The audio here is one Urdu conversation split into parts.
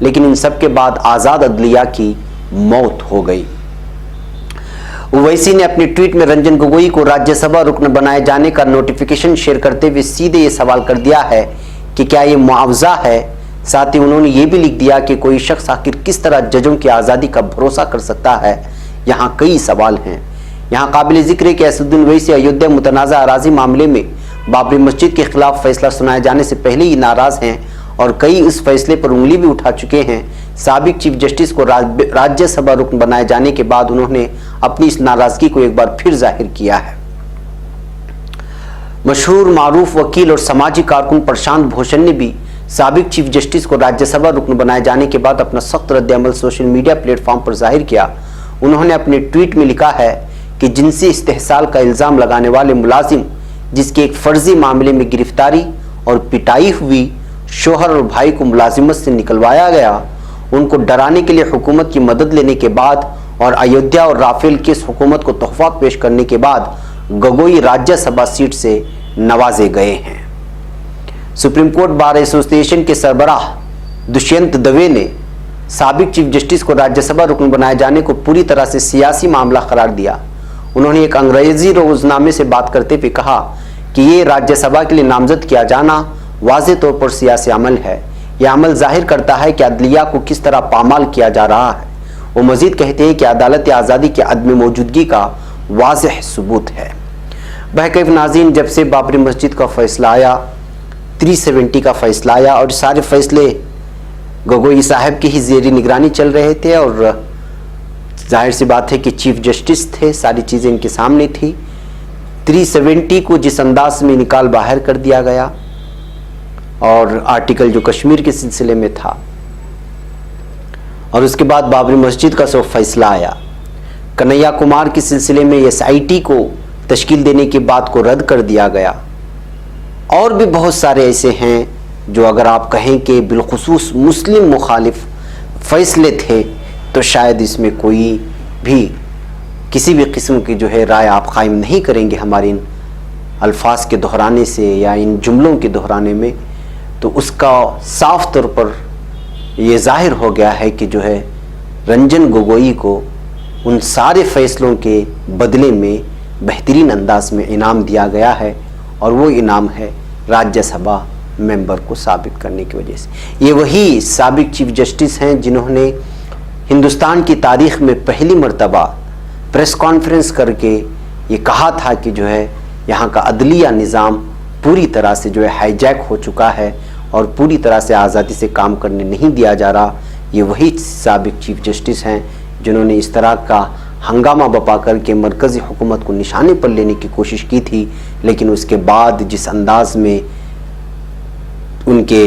لیکن ان سب کے بعد آزاد عدلیہ کی موت ہو گئی۔ اویسی نے اپنے ٹویٹ میں رنجن گگوئی کو راجیہ سبھا رکن بنائے جانے کا نوٹیفیکیشن شیئر کرتے ہوئے سیدھے یہ سوال کر دیا ہے کہ کیا یہ معاوضہ ہے۔ ساتھ ہی انہوں نے یہ بھی لکھ دیا کہ کوئی شخص آخر کس طرح ججوں کی آزادی کا بھروسہ کر سکتا ہے۔ یہاں کئی سوال ہیں۔ یہاں قابل ذکر ہے کہ اسد الدین اویسی ایودھیا متنازع اراضی معاملے میں بابری مسجد کے خلاف فیصلہ سنائے جانے سے پہلے ہی ناراض ہیں اور کئی اس فیصلے پر انگلی بھی اٹھا چکے ہیں۔ سابق چیف جسٹس کو راجیہ سبھا رکن بنائے جانے کے بعد انہوں نے اپنی اس ناراضگی کو ایک بار پھر ظاہر کیا ہے۔ مشہور معروف وکیل اور سماجی کارکن پرشانت بھوشن نے بھی سابق چیف جسٹس کو راجیہ سبھا رکن بنائے جانے کے بعد اپنا سخت رد عمل سوشل میڈیا پلیٹ فارم پر ظاہر کیا۔ انہوں نے اپنے ٹویٹ میں لکھا ہے کہ جنسی استحصال کا الزام لگانے والے ملازم جس کے ایک فرضی معاملے میں گرفتاری اور پٹائی ہوئی، شوہر اور بھائی کو ملازمت سے نکلوایا گیا، ان کو ڈرانے کے لیے حکومت کی مدد لینے کے بعد اور ایودھیا اور رافیل کیس حکومت کو تحفہ پیش کرنے کے بعد گگوئی راجیہ سبھا سیٹ سے نوازے گئے ہیں۔ سپریم کورٹ بار ایسوسی ایشن کے سربراہ دشینت دوے نے سابق چیف جسٹس کو راجیہ سبھا رکن بنائے جانے کو پوری طرح سے سیاسی معاملہ قرار دیا۔ انہوں نے ایک انگریزی روزنامے سے بات کرتے ہوئے کہا کہ یہ راجیہ سبھا کے لیے نامزد کیا جانا واضح طور پر سیاسی عمل ہے۔ یہ عمل ظاہر کرتا ہے کہ عدلیہ کو کس طرح پامال کیا جا رہا ہے۔ وہ مزید کہتے ہیں کہ عدالت آزادی کی عدم موجودگی کا واضح ثبوت ہے۔ بہرکیف ناظرین، جب سے بابری مسجد کا فیصلہ آیا، 370 کا فیصلہ آیا اور سارے فیصلے گگوئی صاحب کی ہی زیر نگرانی چل رہے تھے اور ظاہر سی بات ہے کہ چیف جسٹس تھے، ساری چیزیں ان کے سامنے تھی۔ 370 کو جس انداز میں نکال باہر کر دیا گیا اور آرٹیکل جو کشمیر کے سلسلے میں تھا، اور اس کے بعد بابری مسجد کا سو فیصلہ آیا، کنہیا کمار کے سلسلے میں SIT کو تشکیل دینے کی بات کو رد کر دیا گیا، اور بھی بہت سارے ایسے ہیں جو اگر آپ کہیں کہ بالخصوص مسلم مخالف فیصلے تھے تو شاید اس میں کوئی بھی کسی بھی قسم کی جو ہے رائے آپ قائم نہیں کریں گے ہمارے ان الفاظ کے دہرانے سے یا ان جملوں کے دہرانے میں۔ تو اس کا صاف طور پر یہ ظاہر ہو گیا ہے کہ جو ہے رنجن گگوئی کو ان سارے فیصلوں کے بدلے میں بہترین انداز میں انعام دیا گیا ہے، اور وہ انعام ہے راجیہ سبھا ممبر کو ثابت کرنے کی وجہ سے۔ یہ وہی سابق چیف جسٹس ہیں جنہوں نے ہندوستان کی تاریخ میں پہلی مرتبہ پریس کانفرنس کر کے یہ کہا تھا کہ جو ہے یہاں کا عدلیہ نظام پوری طرح سے جو ہے ہائی جیک ہو چکا ہے اور پوری طرح سے آزادی سے کام کرنے نہیں دیا جا رہا۔ یہ وہی سابق چیف جسٹس ہیں جنہوں نے اس طرح کا ہنگامہ بپا کر کے مرکزی حکومت کو نشانے پر لینے کی کوشش کی تھی، لیکن اس کے بعد جس انداز میں ان کے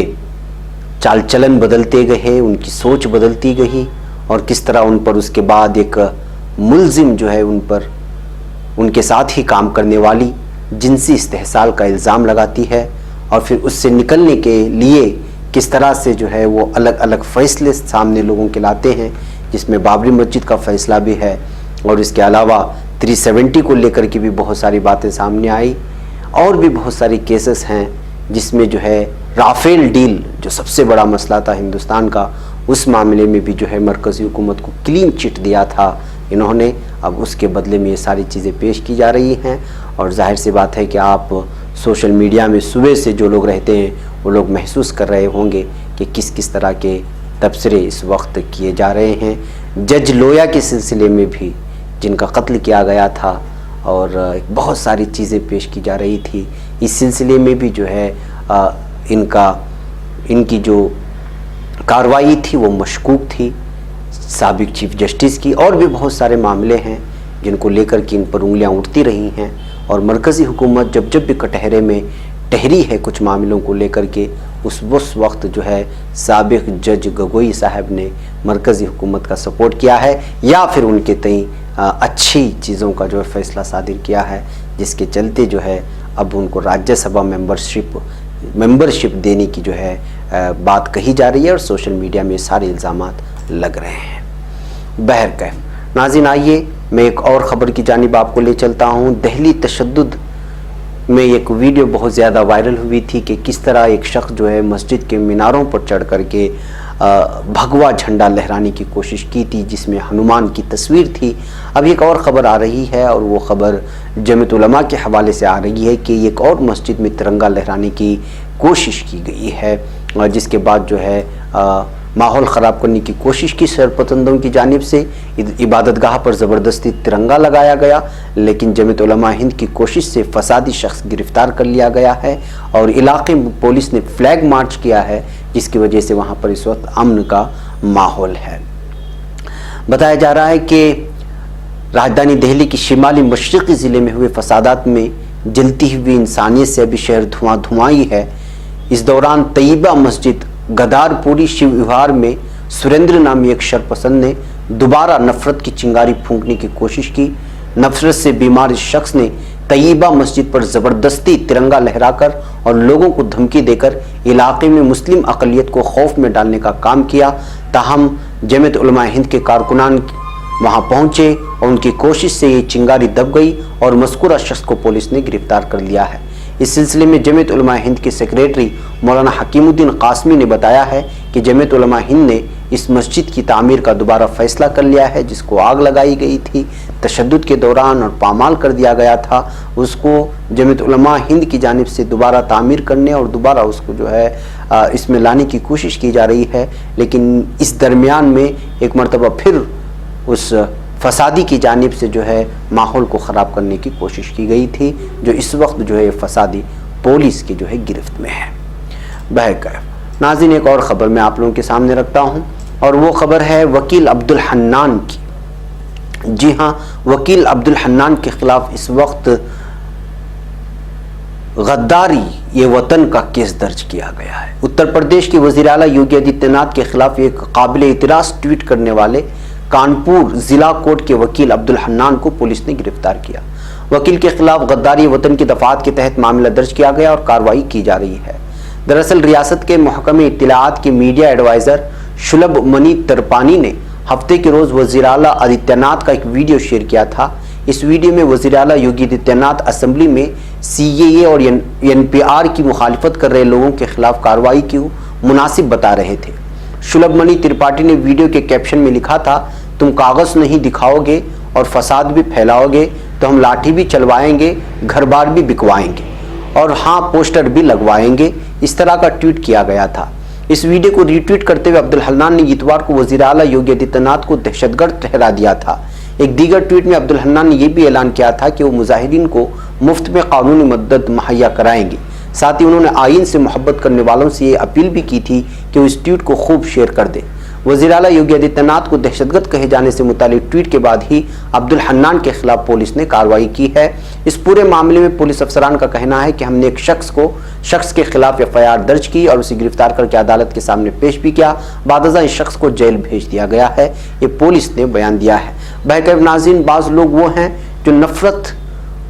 چال چلن بدلتے گئے، ان کی سوچ بدلتی گئی، اور کس طرح ان پر اس کے بعد ایک ملزم جو ہے ان پر ان کے ساتھ ہی کام کرنے والی جنسی استحصال کا الزام لگاتی ہے، اور پھر اس سے نکلنے کے لیے کس طرح سے جو ہے وہ الگ الگ فیصلے سامنے لوگوں کے لاتے ہیں، جس میں بابری مسجد کا فیصلہ بھی ہے، اور اس کے علاوہ 370 کو لے کر کے بھی بہت ساری باتیں سامنے آئی، اور بھی بہت ساری کیسز ہیں جس میں جو ہے رافیل ڈیل جو سب سے بڑا مسئلہ تھا ہندوستان کا، اس معاملے میں بھی جو ہے مرکزی حکومت کو کلین چٹ دیا تھا انہوں نے۔ اب اس کے بدلے میں یہ ساری چیزیں پیش کی جا رہی ہیں، اور ظاہر سی بات ہے کہ آپ سوشل میڈیا میں صبح سے جو لوگ رہتے ہیں وہ لوگ محسوس کر رہے ہوں گے کہ کس کس طرح کے تبصرے اس وقت کیے جا رہے ہیں۔ جج لویا کے سلسلے میں بھی جن کا قتل کیا گیا تھا، اور بہت ساری چیزیں پیش کی جا رہی تھی، اس سلسلے میں بھی جو ہے ان کی جو کارروائی تھی وہ مشکوک تھی سابق چیف جسٹس کی، اور بھی بہت سارے معاملے ہیں جن کو لے کر کے ان پر انگلیاں اٹھتی رہی ہیں، اور مرکزی حکومت جب بھی کٹہرے میں ٹہری ہے کچھ معاملوں کو لے کر کے، اس وقت جو ہے سابق جج گگوئی صاحب نے مرکزی حکومت کا سپورٹ کیا ہے، یا پھر ان کے تئیں اچھی چیزوں کا جو ہے فیصلہ صادر کیا ہے، جس کے چلتے جو ہے اب ان کو راجیہ سبھا ممبرشپ دینے کی جو ہے بات کہی جا رہی ہے، اور سوشل میڈیا میں سارے الزامات لگ رہے ہیں۔ بہرکیف ناظرین، آئیے میں ایک اور خبر کی جانب آپ کو لے چلتا ہوں۔ دہلی تشدد میں ایک ویڈیو بہت زیادہ وائرل ہوئی تھی کہ کس طرح ایک شخص جو ہے مسجد کے میناروں پر چڑھ کر کے بھگوا جھنڈا لہرانے کی کوشش کی تھی جس میں ہنومان کی تصویر تھی۔ اب ایک اور خبر آ رہی ہے اور وہ خبر جمعیت علماء کے حوالے سے آ رہی ہے کہ ایک اور مسجد میں ترنگا لہرانے کی کوشش کی گئی ہے، جس کے بعد جو ہے ماحول خراب کرنے کی کوشش کی شرپسندوں کی جانب سے، عبادت گاہ پر زبردستی ترنگا لگایا گیا، لیکن جمعیت علماء ہند کی کوشش سے فسادی شخص گرفتار کر لیا گیا ہے اور علاقے میں پولیس نے فلیگ مارچ کیا ہے، جس کی وجہ سے وہاں پر اس وقت امن کا ماحول ہے۔ بتایا جا رہا ہے کہ راجدھانی دہلی کی شمالی مشرقی ضلع میں ہوئے فسادات میں جلتی ہوئی انسانیت سے ابھی شہر دھواں دھوائی ہے۔ اس دوران طیبہ مسجد گدار پوری شیو وہار میں سریندر نامی ایک شرپسند نے دوبارہ نفرت کی چنگاری پھونکنے کی کوشش کی۔ نفرت سے بیمار اس شخص نے طیبہ مسجد پر زبردستی ترنگا لہرا کر اور لوگوں کو دھمکی دے کر علاقے میں مسلم اقلیت کو خوف میں ڈالنے کا کام کیا۔ تاہم جمعیت علماء ہند کے کارکنان وہاں پہنچے اور ان کی کوشش سے یہ چنگاری دب گئی اور مذکورہ شخص کو پولیس نے گرفتار کر لیا ہے۔ اس سلسلے میں جمعیت علماء ہند کے سیکریٹری مولانا حکیم الدین قاسمی نے بتایا ہے کہ جمعیت علماء ہند نے اس مسجد کی تعمیر کا دوبارہ فیصلہ کر لیا ہے، جس کو آگ لگائی گئی تھی، تشدد کے دوران اور پامال کر دیا گیا تھا، اس کو جمعیت علماء ہند کی جانب سے دوبارہ تعمیر کرنے اور دوبارہ اس کو جو ہے اس میں لانے کی کوشش کی جا رہی ہے۔ لیکن اس درمیان میں ایک مرتبہ پھر اس فسادی کی جانب سے جو ہے ماحول کو خراب کرنے کی کوشش کی گئی تھی، جو اس وقت جو ہے فسادی پولیس کی جو ہے گرفت میں ہے۔ بہرکیف ناظرین، ایک اور خبر میں آپ لوگوں کے سامنے رکھتا ہوں اور وہ خبر ہے وکیل عبدالحنان کی۔ جی ہاں، وکیل عبدالحنان کے خلاف اس وقت غداری یہ وطن کا کیس درج کیا گیا ہے۔ اتر پردیش کے وزیر اعلیٰ یوگی آدتیہ ناتھ کے خلاف ایک قابل اعتراض ٹویٹ کرنے والے کانپور ضلع کورٹ کے وکیل عبدالحنان کو پولیس نے گرفتار کیا۔ وکیل کے خلاف غداری وطن کی دفعات کے تحت معاملہ درج کیا گیا اور کارروائی کی جا رہی ہے۔ دراصل ریاست کے محکمہ اطلاعات کے میڈیا ایڈوائزر شلبھ منی ترپانی نے ہفتے کے روز وزیر اعلیٰ آدتیہ ناتھ کا ایک ویڈیو شیئر کیا تھا۔ اس ویڈیو میں وزیر اعلیٰ یوگی آدتیہ ناتھ اسمبلی میں CAA اور NPR کی مخالفت کر رہے لوگوں کے خلاف کارروائی کی مناسب بتا رہے تھے۔ شلبھ منی ترپاٹھی نے ویڈیو کے کیپشن میں لکھا تھا، تم کاغذ نہیں دکھاؤ گے اور فساد بھی پھیلاؤ گے تو ہم لاٹھی بھی چلوائیں گے، گھر بار بھی بکوائیں گے اور ہاں پوسٹر بھی لگوائیں گے، اس طرح کا ٹویٹ کیا گیا تھا۔ اس ویڈیو کو ری ٹویٹ کرتے ہوئے عبدالحنان نے اتوار کو وزیر اعلیٰ یوگی آدتیہ ناتھ کو دہشت گرد ٹھہرا دیا تھا۔ ایک دیگر ٹویٹ میں عبدالحنان نے یہ بھی اعلان کیا تھا کہ وہ مظاہرین کو مفت میں قانونی مدد مہیا کرائیں گے۔ ساتھ ہی انہوں نے آئین سے محبت کرنے والوں سے یہ اپیل بھی کی تھی کہ وہ اس ٹویٹ کو خوب شیئر کر دیں۔ وزیر اعلیٰ یوگی آدتیہ ناتھ کو دہشت گرد کہے جانے سے متعلق ٹویٹ کے بعد ہی عبدالحنان کے خلاف پولیس نے کارروائی کی ہے۔ اس پورے معاملے میں پولیس افسران کا کہنا ہے کہ ہم نے ایک شخص کے خلاف FIR درج کی اور اسے گرفتار کر کے عدالت کے سامنے پیش بھی کیا، بعد ازاں اس شخص کو جیل بھیج دیا گیا ہے، یہ پولیس نے بیان دیا ہے۔ بہرکیف ناظرین، بعض لوگ وہ ہیں جو نفرت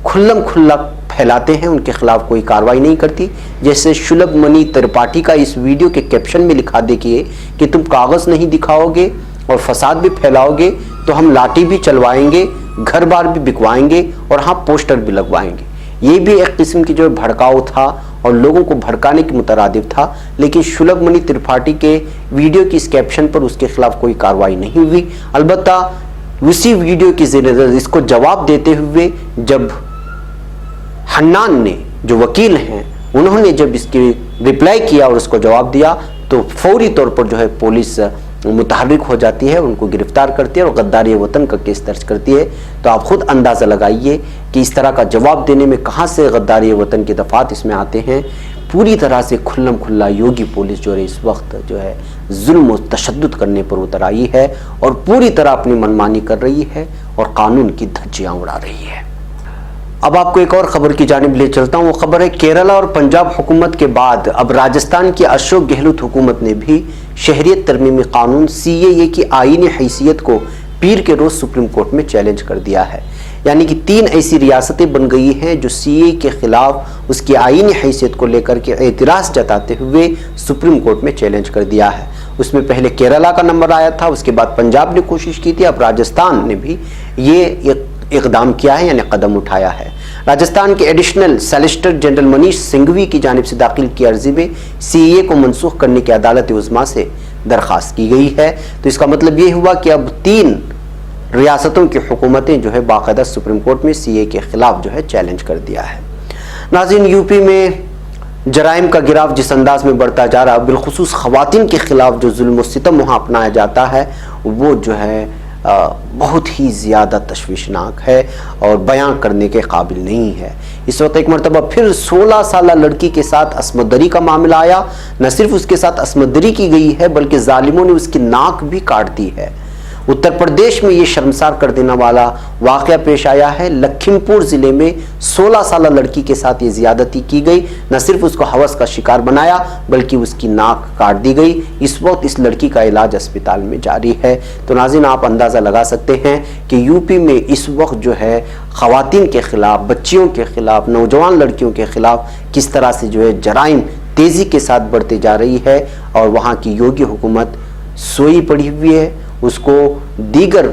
کھلم کھلا پھیلاتے ہیں، ان کے خلاف کوئی کارروائی نہیں کرتی، جیسے شلبھ منی ترپاٹھی کا اس ویڈیو کے کیپشن میں لکھا دیکھیے کہ تم کاغذ نہیں دکھاؤ گے اور فساد بھی پھیلاؤ گے تو ہم لاٹھی بھی چلوائیں گے، گھر بار بھی بکوائیں گے اور ہاں پوسٹر بھی لگوائیں گے۔ یہ بھی ایک قسم کی جو بھڑکاؤ تھا اور لوگوں کو بھڑکانے کے مترادف تھا، لیکن شلبھ منی ترپاٹھی کے ویڈیو کی اس کیپشن پر اس کے خلاف کوئی کارروائی نہیں ہوئی۔ البتہ اسی ویڈیو کی زیر اس کو جواب دیتے ہوئے جب حنان نے جو وکیل ہیں انہوں نے جب اس کی ریپلائی کیا اور اس کو جواب دیا تو فوری طور پر جو ہے پولیس متحرک ہو جاتی ہے، ان کو گرفتار کرتی ہے اور غداری وطن کا کیس درج کرتی ہے۔ تو آپ خود اندازہ لگائیے کہ اس طرح کا جواب دینے میں کہاں سے غداری وطن کے دفعات اس میں آتے ہیں۔ پوری طرح سے کھلم کھلا یوگی پولیس جو ہے اس وقت جو ہے ظلم و تشدد کرنے پر اتر آئی ہے اور پوری طرح اپنی منمانی کر رہی ہے اور قانون کی دھجیاں اڑا رہی ہے۔ اب آپ کو ایک اور خبر کی جانب لے چلتا ہوں۔ وہ خبر ہے کیرلا اور پنجاب حکومت کے بعد اب راجستھان کی اشوک گہلوت حکومت نے بھی شہریت ترمیمی قانون CAA کی آئینی حیثیت کو پیر کے روز سپریم کورٹ میں چیلنج کر دیا ہے۔ یعنی کہ 3 ایسی ریاستیں بن گئی ہیں جو CAA کے خلاف اس کی آئینی حیثیت کو لے کر کے اعتراض جتاتے ہوئے سپریم کورٹ میں چیلنج کر دیا ہے۔ اس میں پہلے کیرلا کا نمبر آیا تھا، اس کے بعد پنجاب نے کوشش کی تھی، اب راجستھان نے بھی یہ اقدام کیا ہے، یعنی قدم اٹھایا ہے۔ راجستھان کے ایڈیشنل سالیسیٹر جنرل منیش سنگھوی کی جانب سے داخل کی عرضی میں CAA کو منسوخ کرنے کی عدالت عظمیٰ سے درخواست کی گئی ہے۔ تو اس کا مطلب یہ ہوا کہ اب 3 ریاستوں کی حکومتیں جو ہے باقاعدہ سپریم کورٹ میں CAA کے خلاف جو ہے چیلنج کر دیا ہے۔ ناظرین، یوپی میں جرائم کا گراف جس انداز میں بڑھتا جا رہا، بالخصوص خواتین کے خلاف جو ظلم و ستم وہاں اپنایا جاتا ہے، وہ جو ہے بہت ہی زیادہ تشویشناک ہے اور بیان کرنے کے قابل نہیں ہے۔ اس وقت ایک مرتبہ پھر 16 سالہ لڑکی کے ساتھ عصمت دری کا معاملہ آیا۔ نہ صرف اس کے ساتھ عصمت دری کی گئی ہے بلکہ ظالموں نے اس کی ناک بھی کاٹ دی ہے۔ اتر پردیش میں یہ شرمسار کر دینے والا واقعہ پیش آیا ہے۔ لکھیم پور ضلع میں 16 سالہ لڑکی کے ساتھ یہ زیادتی کی گئی۔ نہ صرف اس کو ہوس کا شکار بنایا بلکہ اس کی ناک کاٹ دی گئی۔ اس وقت اس لڑکی کا علاج اسپتال میں جاری ہے۔ تو ناظرین، آپ اندازہ لگا سکتے ہیں کہ یوپی میں اس وقت جو ہے خواتین کے خلاف، بچیوں کے خلاف، نوجوان لڑکیوں کے خلاف کس طرح سے جو ہے جرائم تیزی کے ساتھ بڑھتے جا رہی ہے، اور وہاں کی یوگی حکومت سوئی پڑی ہوئی ہے۔ اس کو دیگر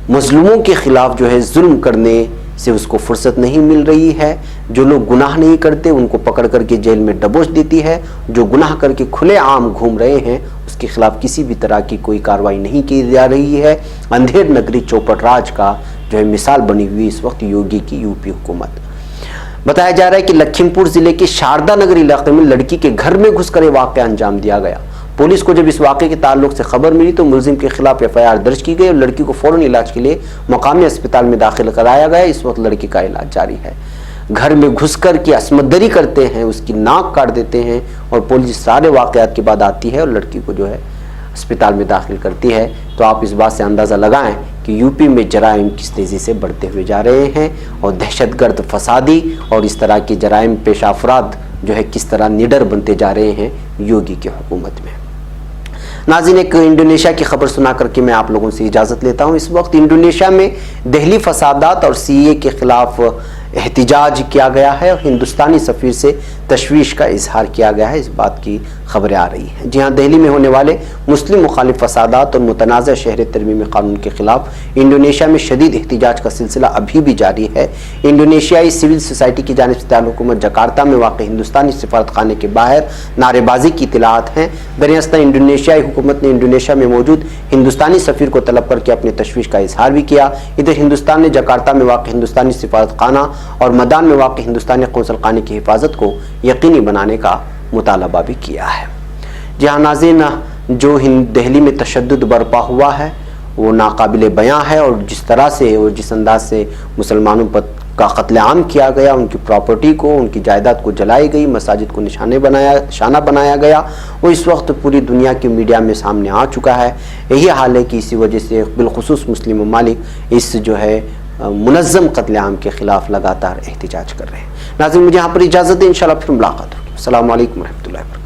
مظلوموں کے خلاف جو ہے ظلم کرنے سے اس کو فرصت نہیں مل رہی ہے۔ جو لوگ گناہ نہیں کرتے ان کو پکڑ کر کے جیل میں ڈبوچ دیتی ہے۔ جو گناہ کر کے کھلے عام گھوم رہے ہیں اس کے خلاف کسی بھی طرح کی کوئی کارروائی نہیں کی جا رہی ہے۔ اندھیر نگری چوپٹ راج کا جو ہے مثال بنی ہوئی اس وقت یوگی کی یوپی حکومت۔ بتایا جا رہا ہے کہ لکھیم پور ضلع کے شاردا نگر علاقے میں لڑکی کے گھر میں گھس کر یہ واقعہ انجام دیا گیا۔ پولیس کو جب اس واقعے کے تعلق سے خبر ملی تو ملزم کے خلاف FIR درج کی گئی اور لڑکی کو فوراً علاج کے لیے مقامی اسپتال میں داخل کرایا گیا۔ اس وقت لڑکی کا علاج جاری ہے۔ گھر میں گھس کر کی عصمت دری کرتے ہیں، اس کی ناک کاٹ دیتے ہیں، اور پولیس سارے واقعات کے بعد آتی ہے اور لڑکی کو جو ہے اسپتال میں داخل کرتی ہے۔ تو آپ اس بات سے اندازہ لگائیں کہ یوپی میں جرائم کس تیزی سے بڑھتے ہوئے جا رہے ہیں، اور دہشت گرد، فسادی اور اس طرح کے جرائم پیش افراد جو ہے کس طرح نڈر بنتے جا رہے ہیں یوگی کی حکومت میں۔ ناظرین، ایک انڈونیشیا کی خبر سنا کر کے میں آپ لوگوں سے اجازت لیتا ہوں۔ اس وقت انڈونیشیا میں دہلی فسادات اور CAA کے خلاف احتجاج کیا گیا ہے اور ہندوستانی سفیر سے تشویش کا اظہار کیا گیا ہے، اس بات کی خبریں آ رہی ہیں۔ جی ہاں، دہلی میں ہونے والے مسلم مخالف فسادات اور متنازع شہر ترمیم قانون کے خلاف انڈونیشیا میں شدید احتجاج کا سلسلہ ابھی بھی جاری ہے۔ انڈونیشیائی سول سوسائٹی کی جانب سے دارالحکومت جکارتا میں واقع ہندوستانی سفارت خانے کے باہر نعرے بازی کی اطلاعات ہیں۔ دریاستہ انڈونیشیائی حکومت نے انڈونیشیا میں موجود ہندوستانی سفیر کو طلب کر کے اپنے تشویش کا اظہار بھی کیا۔ ادھر ہندوستان نے جکارتا میں واقع ہندوستانی سفارت خانہ اور مدان میں واقع ہندوستانی قونصل خانے کی حفاظت کو یقینی بنانے کا مطالبہ بھی کیا ہے۔ جہاں ناظرین، جو دہلی میں تشدد برپا ہوا ہے وہ ناقابل بیاں ہے، اور جس طرح سے اور جس انداز سے مسلمانوں پر کا قتل عام کیا گیا، ان کی پراپرٹی کو، ان کی جائیداد کو جلائی گئی، مساجد کو نشانہ بنایا گیا، وہ اس وقت پوری دنیا کی میڈیا میں سامنے آ چکا ہے۔ یہی حال ہے کہ اسی وجہ سے بالخصوص مسلم ممالک اس جو ہے منظم قتل عام کے خلاف لگاتار احتجاج کر رہے ہیں۔ ناظرین، مجھے یہاں پر اجازت دیں، انشاءاللہ پھر ملاقات ہوگی۔ السلام علیکم ورحمۃ اللہ وبرکاتہ۔